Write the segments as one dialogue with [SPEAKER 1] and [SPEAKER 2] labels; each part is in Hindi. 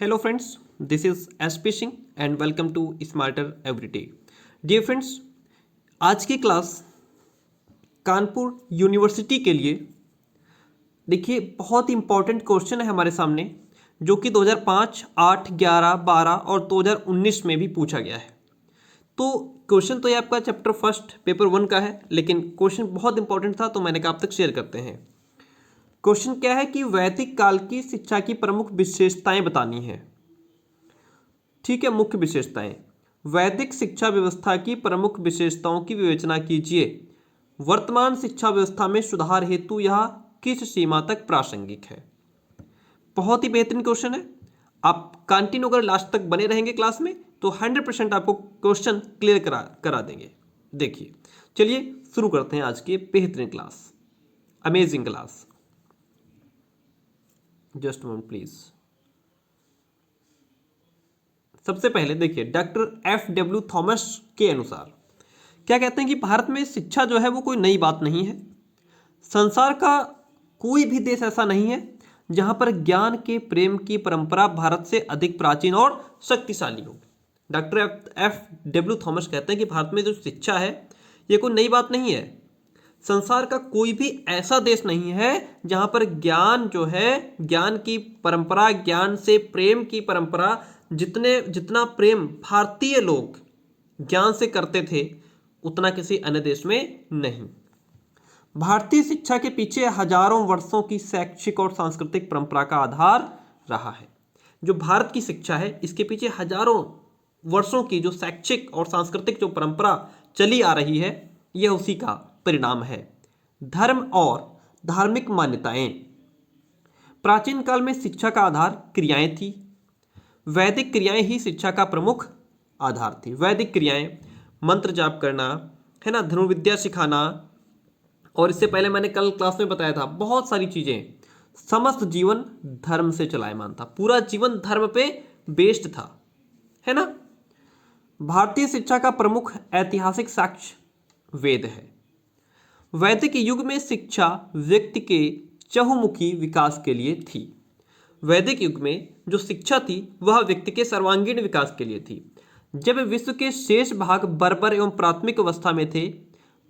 [SPEAKER 1] Hello friends, this is SP Singh and welcome to Smarter Everyday. Dear friends, आज की क्लास कानपुर यूनिवर्सिटी के लिए देखिए बहुत इंपॉर्टेंट क्वेश्चन है हमारे सामने जो कि 2005, 8, 11, 12 और 2019 में भी पूछा गया है। तो क्वेश्चन तो ये आपका चैप्टर फर्स्ट पेपर 1 का है, लेकिन क्वेश्चन बहुत इंपॉर्टेंट था तो मैंने कहा आप तक शेयर करते हैं। क्वेश्चन क्या है कि वैदिक काल की शिक्षा की प्रमुख विशेषताएं बतानी है। ठीक है, मुख्य विशेषताएं। वैदिक शिक्षा व्यवस्था की प्रमुख विशेषताओं की विवेचना कीजिए। वर्तमान शिक्षा व्यवस्था में सुधार हेतु यह किस सीमा तक प्रासंगिक है। बहुत ही बेहतरीन क्वेश्चन है। आप कंटिन्यू अगर लास्ट तक बने रहेंगे क्लास में तो 100% आपको क्वेश्चन क्लियर करा देंगे। देखिए, चलिए शुरू करते हैं आज की बेहतरीन class, amazing class. Just moment please. सबसे पहले देखिए, डॉक्टर FW थॉमस के अनुसार क्या कहते हैं कि भारत में शिक्षा जो है वो कोई नई बात नहीं है। संसार का कोई भी देश ऐसा नहीं है जहां पर ज्ञान के प्रेम की परंपरा भारत से अधिक प्राचीन और शक्तिशाली हो। डॉक्टर FW थॉमस कहते हैं कि भारत में जो शिक्षा है ये कोई नई बात नहीं है। संसार का कोई भी ऐसा देश नहीं है जहां पर ज्ञान जो है, ज्ञान की परंपरा, ज्ञान से प्रेम की परंपरा, जितना प्रेम भारतीय लोग ज्ञान से करते थे उतना किसी अन्य देश में नहीं। भारतीय शिक्षा के पीछे हजारों वर्षों की शैक्षिक और सांस्कृतिक परंपरा का आधार रहा है। जो भारत की शिक्षा है इसके पीछे हजारों वर्षों की जो शैक्षिक और सांस्कृतिक जो परंपरा चली आ रही है यह उसी का परिणाम है। धर्म और धार्मिक मान्यताएं। प्राचीन काल में शिक्षा का आधार क्रियाएं थी। वैदिक क्रियाएं ही शिक्षा का प्रमुख आधार थी। वैदिक क्रियाएं, मंत्र जाप करना, है ना, धनुर्विद्या सिखाना, और इससे पहले मैंने कल क्लास में बताया था बहुत सारी चीजें। समस्त जीवन धर्म से चलायमान था, पूरा जीवन धर्म पे बेस्ड था, है ना। भारतीय शिक्षा का प्रमुख ऐतिहासिक साक्ष्य वेद है। वैदिक युग में शिक्षा व्यक्ति के चहुमुखी विकास के लिए थी। वैदिक युग में जो शिक्षा थी वह व्यक्ति के सर्वांगीण विकास के लिए थी। जब विश्व के शेष भाग बर्बर एवं प्राथमिक अवस्था में थे,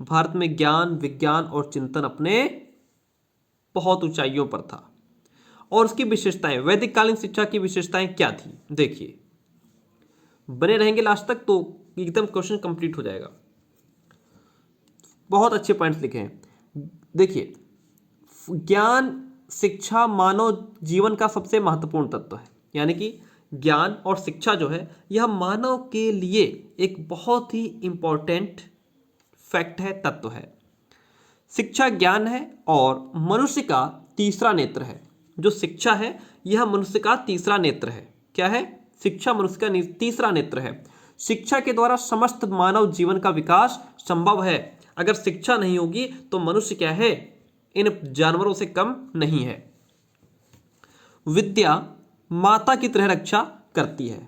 [SPEAKER 1] भारत में ज्ञान, विज्ञान और चिंतन अपने बहुत ऊंचाइयों पर था। और उसकी विशेषताएं, वैदिक कालीन शिक्षा की विशेषताएं क्या थी, देखिए बने रहेंगे लास्ट तक तो एकदम क्वेश्चन कंप्लीट हो जाएगा। बहुत अच्छे पॉइंट्स लिखे हैं। देखिए, ज्ञान शिक्षा मानव जीवन का सबसे महत्वपूर्ण तत्व है। यानी कि ज्ञान और शिक्षा जो है यह मानव के लिए एक बहुत ही इंपॉर्टेंट फैक्ट है, तत्व है। शिक्षा ज्ञान है और मनुष्य का तीसरा नेत्र है। जो शिक्षा है यह मनुष्य का तीसरा नेत्र है। क्या है? शिक्षा मनुष्य का तीसरा नेत्र है। शिक्षा के द्वारा समस्त मानव जीवन का विकास संभव है। अगर शिक्षा नहीं होगी तो मनुष्य क्या है, इन जानवरों से कम नहीं है। विद्या माता की तरह रक्षा करती है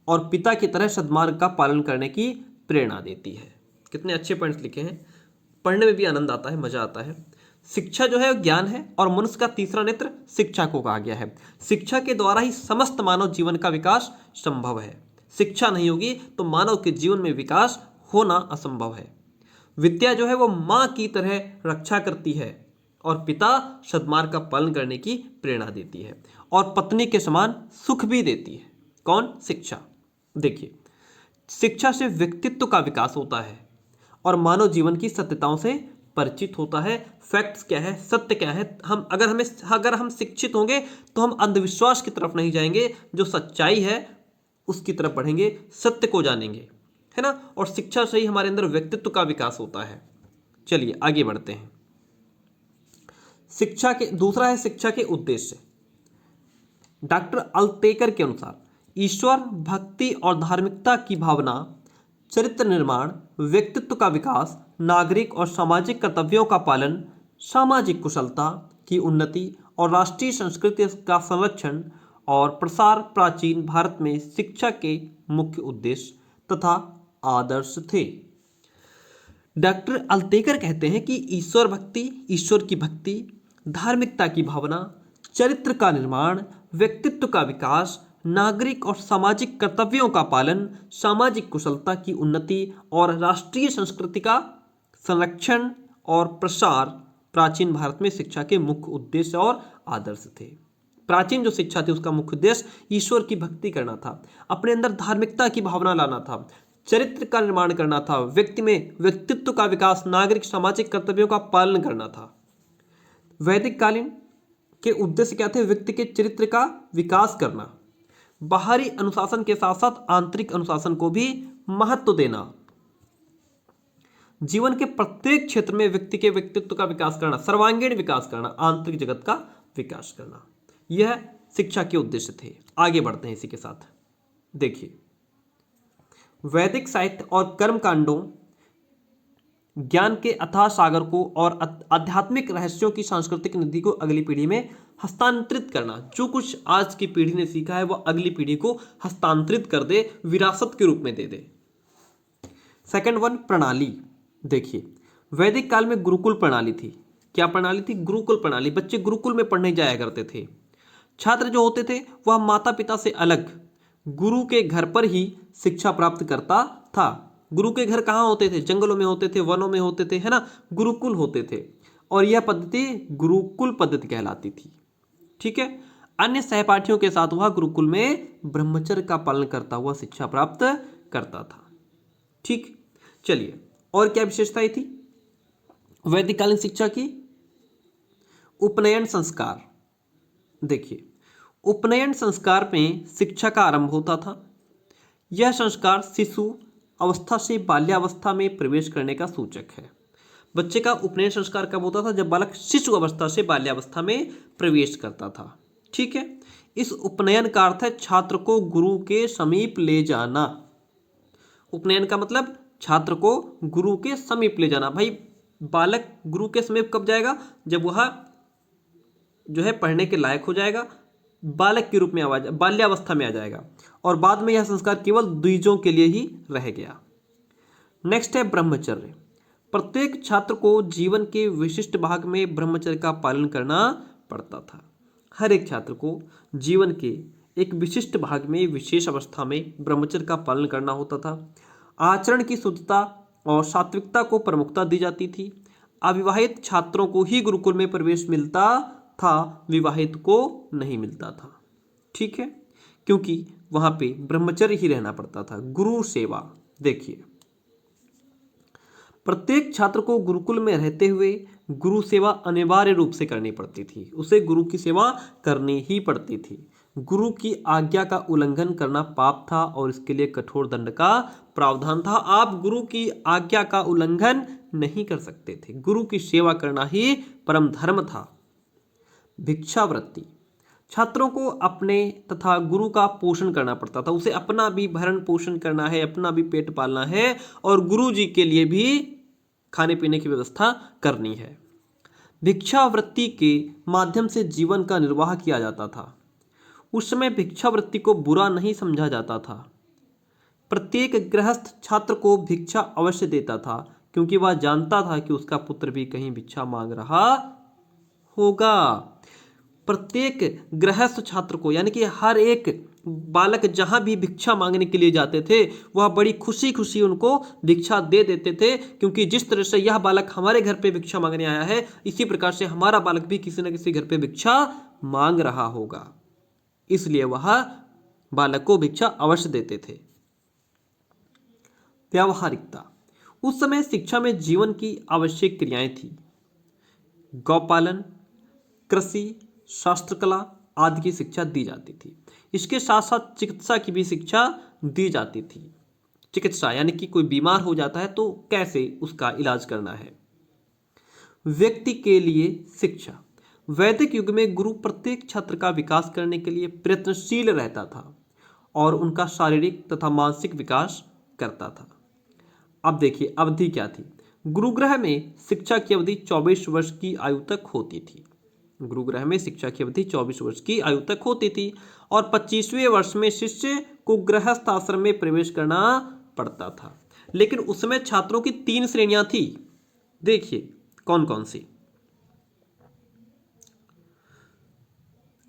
[SPEAKER 1] और पिता की तरह सद्मार्ग का पालन करने की प्रेरणा देती है। कितने अच्छे पॉइंट्स लिखे हैं, पढ़ने में भी आनंद आता है, मजा आता है। शिक्षा जो है ज्ञान है और मनुष्य का तीसरा नेत्र शिक्षा को कहा गया है। शिक्षा के द्वारा ही समस्त मानव जीवन का विकास संभव है। शिक्षा नहीं होगी तो मानव के जीवन में विकास होना असंभव है। विद्या जो है वो माँ की तरह रक्षा करती है और पिता सद्मार्ग का पालन करने की प्रेरणा देती है और पत्नी के समान सुख भी देती है। कौन? शिक्षा। देखिए, शिक्षा से व्यक्तित्व का विकास होता है और मानव जीवन की सत्यताओं से परिचित होता है। फैक्ट्स क्या है, सत्य क्या है, अगर हम शिक्षित होंगे तो हम अंधविश्वास की तरफ नहीं जाएंगे, जो सच्चाई है उसकी तरफ बढ़ेंगे, सत्य को जानेंगे, है ना। और शिक्षा से ही हमारे अंदर व्यक्तित्व का विकास होता है। चलिए आगे बढ़ते हैं। दूसरा है शिक्षा के उद्देश्य। डॉक्टर अल्तेकर के अनुसार ईश्वर भक्ति और धार्मिकता की भावना, चरित्र निर्माण, व्यक्तित्व का विकास, नागरिक और सामाजिक कर्तव्यों का पालन, सामाजिक कुशलता की उन्नति और राष्ट्रीय संस्कृति का संरक्षण और प्रसार प्राचीन भारत में शिक्षा के मुख्य उद्देश्य तथा आदर्श थे। डॉक्टर अल्तेकर कहते हैं कि ईश्वर भक्ति, ईश्वर की भक्ति, धार्मिकता की भावना, चरित्र का निर्माण, व्यक्तित्व का विकास, नागरिक और सामाजिक कर्तव्यों का पालन, सामाजिक कुशलता की उन्नति और राष्ट्रीय संस्कृति का संरक्षण और प्रसार प्राचीन भारत में शिक्षा के मुख्य उद्देश्य और आदर्श थे। प्राचीन जो शिक्षा थी उसका मुख्य उद्देश्य ईश्वर की भक्ति करना था, अपने अंदर धार्मिकता की भावना लाना था, चरित्र का निर्माण करना था, व्यक्ति में व्यक्तित्व का विकास, नागरिक सामाजिक कर्तव्यों का पालन करना था। वैदिक कालीन के उद्देश्य क्या थे? व्यक्ति के चरित्र का विकास करना, बाहरी अनुशासन के साथ साथ आंतरिक अनुशासन को भी महत्व देना, जीवन के प्रत्येक क्षेत्र में व्यक्ति के व्यक्तित्व का विकास करना, सर्वांगीण विकास करना, आंतरिक जगत का विकास करना, यह शिक्षा के उद्देश्य थे। आगे बढ़ते हैं इसी के साथ। देखिए, वैदिक साहित्य और कर्म कांडों ज्ञान के अथाह सागर को और आध्यात्मिक रहस्यों की सांस्कृतिक निधि को अगली पीढ़ी में हस्तांतरित करना। जो कुछ आज की पीढ़ी ने सीखा है वह अगली पीढ़ी को हस्तांतरित कर दे, विरासत के रूप में दे दे। सेकंड वन, प्रणाली। देखिए, वैदिक काल में गुरुकुल प्रणाली थी। क्या प्रणाली थी? गुरुकुल प्रणाली। बच्चे गुरुकुल में पढ़ने जाया करते थे। छात्र जो होते थे वह माता पिता से अलग गुरु के घर पर ही शिक्षा प्राप्त करता था। गुरु के घर कहाँ होते थे? जंगलों में होते थे, वनों में होते थे, है ना, गुरुकुल होते थे। और यह पद्धति गुरुकुल पद्धति कहलाती थी। ठीक है। अन्य सहपाठियों के साथ वह गुरुकुल में ब्रह्मचर्य का पालन करता हुआ शिक्षा प्राप्त करता था। ठीक, चलिए, और क्या विशेषताएं थी वैदिक कालीन शिक्षा की? उपनयन संस्कार। देखिए, उपनयन संस्कार में शिक्षा का आरंभ होता था। यह संस्कार शिशु अवस्था से बाल्यावस्था में प्रवेश करने का सूचक है। बच्चे का उपनयन संस्कार कब होता था? जब बालक शिशु अवस्था से बाल्यावस्था में प्रवेश करता था। ठीक है। इस उपनयन का अर्थ है छात्र को गुरु के समीप ले जाना। उपनयन का मतलब छात्र को गुरु के समीप ले जाना। भाई, बालक गुरु के समीप कब जाएगा? जब वह जो है पढ़ने के लायक हो जाएगा, बालक के रूप में बाल्यावस्था में आ जाएगा। और बाद में यह संस्कार केवल द्विजों के लिए ही रह गया। नेक्स्ट है ब्रह्मचर्य। प्रत्येक छात्र को जीवन के विशिष्ट भाग में ब्रह्मचर्य का पालन करना पड़ता था। हर एक छात्र को जीवन के एक विशिष्ट भाग में विशेष अवस्था में ब्रह्मचर्य का पालन करना होता था। आचरण की शुद्धता और सात्विकता को प्रमुखता दी जाती थी। अविवाहित छात्रों को ही गुरुकुल में प्रवेश मिलता था, विवाहित को नहीं मिलता था। ठीक है, क्योंकि वहां पे ब्रह्मचर्य ही रहना पड़ता था। गुरु सेवा। देखिए, प्रत्येक छात्र को गुरुकुल में रहते हुए गुरु सेवा अनिवार्य रूप से करनी पड़ती थी। उसे गुरु की सेवा करनी ही पड़ती थी। गुरु की आज्ञा का उल्लंघन करना पाप था और इसके लिए कठोर दंड का प्रावधान था। आप गुरु की आज्ञा का उल्लंघन नहीं कर सकते थे। गुरु की सेवा करना ही परम धर्म था। भिक्षावृत्ति। छात्रों को अपने तथा गुरु का पोषण करना पड़ता था। उसे अपना भी भरण पोषण करना है, अपना भी पेट पालना है और गुरु जी के लिए भी खाने पीने की व्यवस्था करनी है। भिक्षावृत्ति के माध्यम से जीवन का निर्वाह किया जाता था। उस समय भिक्षावृत्ति को बुरा नहीं समझा जाता था। प्रत्येक गृहस्थ छात्र को भिक्षा अवश्य देता था, क्योंकि वह जानता था कि उसका पुत्र भी कहीं भिक्षा मांग रहा होगा। प्रत्येक गृहस्थ छात्र को, यानी कि हर एक बालक जहां भी भिक्षा मांगने के लिए जाते थे वह बड़ी खुशी खुशी उनको भिक्षा दे देते थे, क्योंकि जिस तरह से यह बालक हमारे घर पे भिक्षा मांगने आया है, इसी प्रकार से हमारा बालक भी किसी न किसी घर पे भिक्षा मांग रहा होगा, इसलिए वह बालक को भिक्षा अवश्य देते थे। व्यावहारिकता। उस समय शिक्षा में जीवन की आवश्यक क्रियाएं थी। गौपालन, कृषि, शास्त्रकला आदि की शिक्षा दी जाती थी। इसके साथ साथ चिकित्सा की भी शिक्षा दी जाती थी। चिकित्सा यानी कि कोई बीमार हो जाता है तो कैसे उसका इलाज करना है। व्यक्ति के लिए शिक्षा। वैदिक युग में गुरु प्रत्येक छात्र का विकास करने के लिए प्रयत्नशील रहता था और उनका शारीरिक तथा मानसिक विकास करता था। अब देखिए, अवधि क्या थी। गुरुगृह में शिक्षा की अवधि 24 वर्ष की आयु तक होती थी। गुरुगृह में शिक्षा की अवधि 24 वर्ष की आयु तक होती थी और 25वें वर्ष में शिष्य को गृहस्थ आश्रम में प्रवेश करना पड़ता था। लेकिन उसमें छात्रों की 3 श्रेणियां थी। देखिए कौन कौन सी।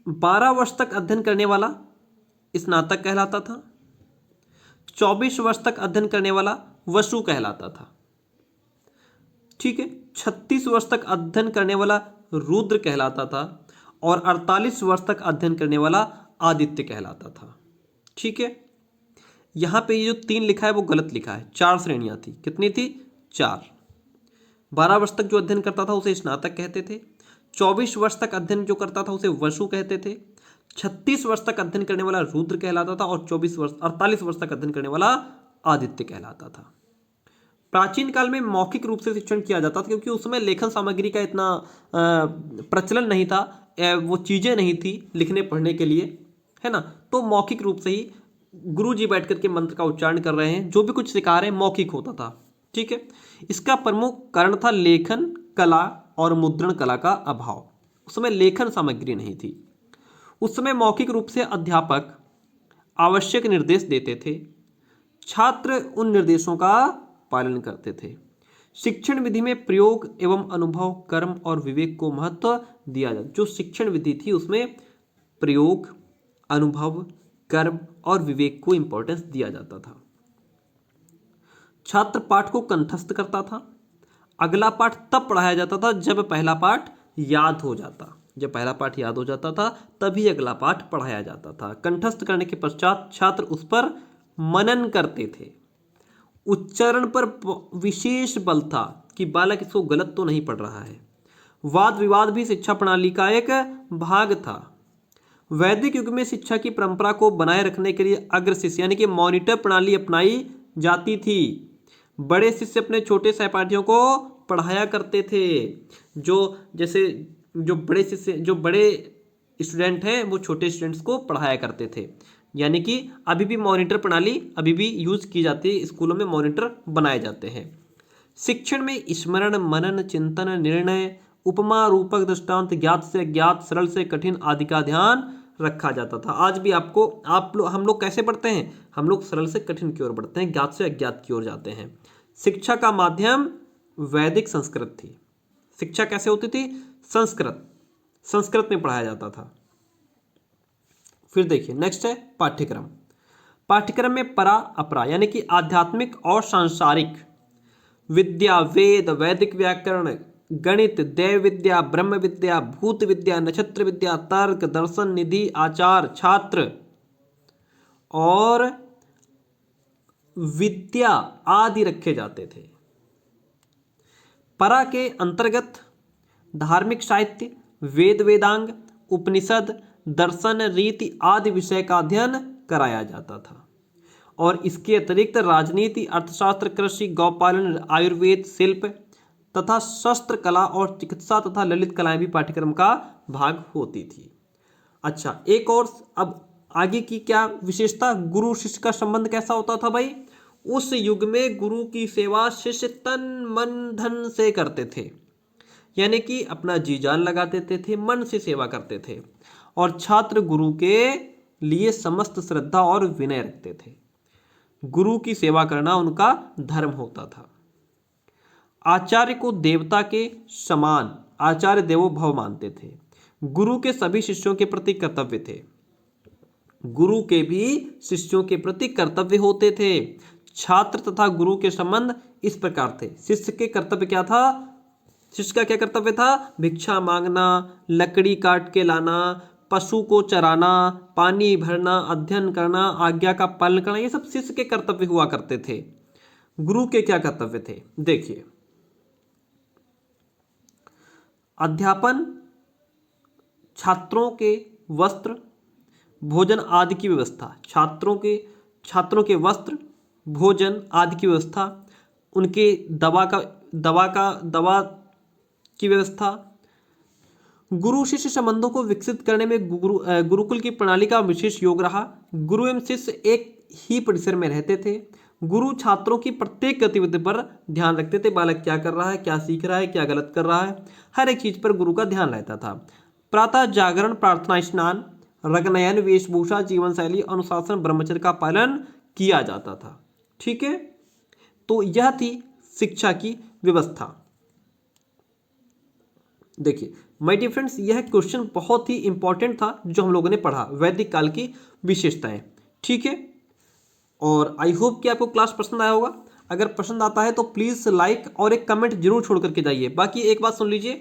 [SPEAKER 1] 12 वर्ष तक अध्ययन करने वाला स्नातक कहलाता था। 24 वर्ष तक अध्ययन करने वाला वसु कहलाता था। ठीक है, 36 वर्ष तक अध्ययन करने वाला रुद्र कहलाता था और 48 वर्ष तक अध्ययन करने वाला आदित्य कहलाता था। ठीक है, यहां पे ये जो 3 लिखा है वो गलत लिखा है। 4 श्रेणियां थी। कितनी थी? 4। 12 वर्ष तक जो अध्ययन करता था उसे स्नातक कहते थे। 24 वर्ष तक अध्ययन जो करता था उसे वसु कहते थे। 36 वर्ष तक अध्ययन करने वाला रुद्र कहलाता था और 48 वर्ष तक अध्ययन करने वाला आदित्य कहलाता था। प्राचीन काल में मौखिक रूप से शिक्षण किया जाता था क्योंकि उस समय लेखन सामग्री का इतना प्रचलन नहीं था, वो चीज़ें नहीं थी लिखने पढ़ने के लिए, है ना। तो मौखिक रूप से ही गुरुजी बैठ करके मंत्र का उच्चारण कर रहे हैं, जो भी कुछ सिखा रहे हैं मौखिक होता था। ठीक है, इसका प्रमुख कारण था लेखन कला और मुद्रण कला का अभाव। उस समय लेखन सामग्री नहीं थी। उस समय मौखिक रूप से अध्यापक आवश्यक निर्देश देते थे, छात्र उन निर्देशों का पालन करते थे। शिक्षण विधि में प्रयोग एवं अनुभव, कर्म और विवेक को महत्व दिया जाता। जो शिक्षण विधि थी उसमें प्रयोग, अनुभव, कर्म और विवेक को इंपॉर्टेंस दिया जाता था। छात्र पाठ को कंठस्थ करता था। अगला पाठ तब पढ़ाया जाता था जब पहला पाठ याद हो जाता। जब पहला पाठ याद हो जाता था तभी अगला पाठ पढ़ाया जाता था। कंठस्थ करने के पश्चात छात्र उस पर मनन करते थे। उच्चारण पर विशेष बल था कि बालक इसको गलत तो नहीं पढ़ रहा है। वाद विवाद भी शिक्षा प्रणाली का एक भाग था। वैदिक युग में शिक्षा की परंपरा को बनाए रखने के लिए अग्र शिष्य यानी कि मॉनिटर प्रणाली अपनाई जाती थी। बड़े शिष्य अपने छोटे सहपाठियों को पढ़ाया करते थे। जो बड़े स्टूडेंट हैं वो छोटे स्टूडेंट्स को पढ़ाया करते थे। यानी कि अभी भी मॉनिटर प्रणाली अभी भी यूज की जाती है, स्कूलों में मॉनिटर बनाए जाते हैं। शिक्षण में स्मरण, मनन, चिंतन, निर्णय, उपमा, रूपक, दृष्टांत, ज्ञात से अज्ञात, सरल से कठिन आदि का ध्यान रखा जाता था। आज भी हम लोग कैसे पढ़ते हैं? हम लोग सरल से कठिन की ओर बढ़ते हैं, ज्ञात से अज्ञात की ओर जाते हैं। शिक्षा का माध्यम वैदिक संस्कृत थी। शिक्षा कैसे होती थी? संस्कृत में पढ़ाया जाता था। फिर देखिए नेक्स्ट है पाठ्यक्रम। पाठ्यक्रम में परा अपरा यानी कि आध्यात्मिक और सांसारिक विद्या, वेद, वैदिक व्याकरण, गणित, देव विद्या, ब्रह्म विद्या, भूत विद्या, नक्षत्र विद्या, तर्क, दर्शन, निधि, आचार, छात्र और विद्या आदि रखे जाते थे। परा के अंतर्गत धार्मिक साहित्य, वेद वेदांग, उपनिषद, दर्शन, रीति आदि विषय का अध्ययन कराया जाता था। और इसके अतिरिक्त राजनीति, अर्थशास्त्र, कृषि, गौपालन, आयुर्वेद, शिल्प तथा शस्त्र कला और चिकित्सा तथा ललित कलाएं भी पाठ्यक्रम का भाग होती थी। अच्छा, एक और अब आगे की क्या विशेषता? गुरु शिष्य का संबंध कैसा होता था भाई? उस युग में गुरु की सेवा शिष्य तन मन धन से करते थे, यानी कि अपना जी जान लगा देते थे, मन से सेवा करते थे। और छात्र गुरु के लिए समस्त श्रद्धा और विनय रखते थे। गुरु की सेवा करना उनका धर्म होता था। आचार्य को देवता के समान आचार्य देवो भव मानते थे। गुरु के सभी शिष्यों के प्रति कर्तव्य थे। गुरु के भी शिष्यों के प्रति कर्तव्य होते थे। छात्र तथा गुरु के संबंध इस प्रकार थे। शिष्य के कर्तव्य क्या था? शिष्य का क्या कर्तव्य था? भिक्षा मांगना, लकड़ी काट के लाना, पशु को चराना, पानी भरना, अध्ययन करना, आज्ञा का पालन करना, ये सब शिष्य के कर्तव्य हुआ करते थे। गुरु के क्या कर्तव्य थे? देखिए, अध्यापन, छात्रों के वस्त्र, भोजन आदि की व्यवस्था, छात्रों के वस्त्र, भोजन आदि की व्यवस्था, उनके दवा की व्यवस्था। गुरु शिष्य संबंधों को विकसित करने में गुरुकुल की प्रणाली का विशेष योग रहा। गुरु एवं शिष्य एक ही परिसर में रहते थे। गुरु छात्रों की प्रत्येक गतिविधि पर ध्यान रखते थे। बालक क्या कर रहा है, क्या सीख रहा है, क्या गलत कर रहा है, हर एक चीज पर गुरु का ध्यान रहता था। प्रातः जागरण, प्रार्थना, स्नान, रगनयन, वेशभूषा, जीवन शैली, अनुशासन, ब्रह्मचर्य का पालन किया जाता था। ठीक है, तो यह थी शिक्षा की व्यवस्था। देखिए माय डियर फ्रेंड्स, यह क्वेश्चन बहुत ही इंपॉर्टेंट था जो हम लोगों ने पढ़ा। वैदिक काल की विशेषताएं। ठीक है, और आई होप कि आपको क्लास पसंद आया होगा। अगर पसंद आता है तो प्लीज़ लाइक और एक कमेंट जरूर छोड़ करके जाइए। बाकी एक बात सुन लीजिए,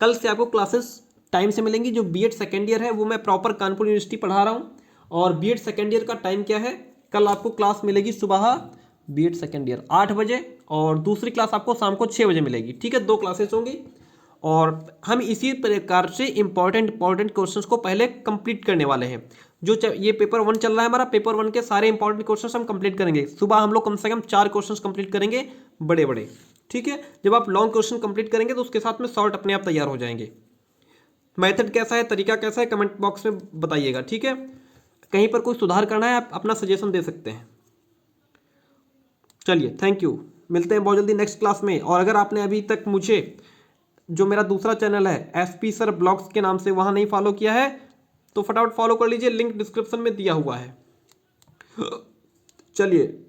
[SPEAKER 1] कल से आपको क्लासेस टाइम से मिलेंगी। जो बीएड सेकेंड ईयर है वो मैं प्रॉपर कानपुर यूनिवर्सिटी पढ़ा रहा हूँ। और बीएड सेकेंड ईयर का टाइम क्या है, कल आपको क्लास मिलेगी सुबह बीएड सेकेंड ईयर 8 बजे, और दूसरी क्लास आपको शाम को 6 बजे मिलेगी। ठीक है, 2 क्लासेस होंगी। और हम इसी प्रकार से इंपॉर्टेंट क्वेश्चंस को पहले कंप्लीट करने वाले हैं। जो ये पेपर 1 चल रहा है हमारा, पेपर 1 के सारे इंपॉर्टेंट क्वेश्चंस हम कंप्लीट करेंगे। सुबह हम लोग कम से कम 4 क्वेश्चंस कंप्लीट करेंगे, बड़े बड़े। ठीक है, जब आप लॉन्ग क्वेश्चन कंप्लीट करेंगे तो उसके साथ में शॉर्ट अपने आप तैयार हो जाएंगे। मेथड कैसा है, तरीका कैसा है, कमेंट बॉक्स में बताइएगा। ठीक है, कहीं पर कोई सुधार करना है आप अपना सजेशन दे सकते हैं। चलिए, थैंक यू, मिलते हैं बहुत जल्दी नेक्स्ट क्लास में। और अगर आपने अभी तक मुझे जो मेरा दूसरा चैनल है एसपी सर ब्लॉग्स के नाम से वहां नहीं फॉलो किया है तो फटाफट फॉलो कर लीजिए, लिंक डिस्क्रिप्शन में दिया हुआ है। चलिए।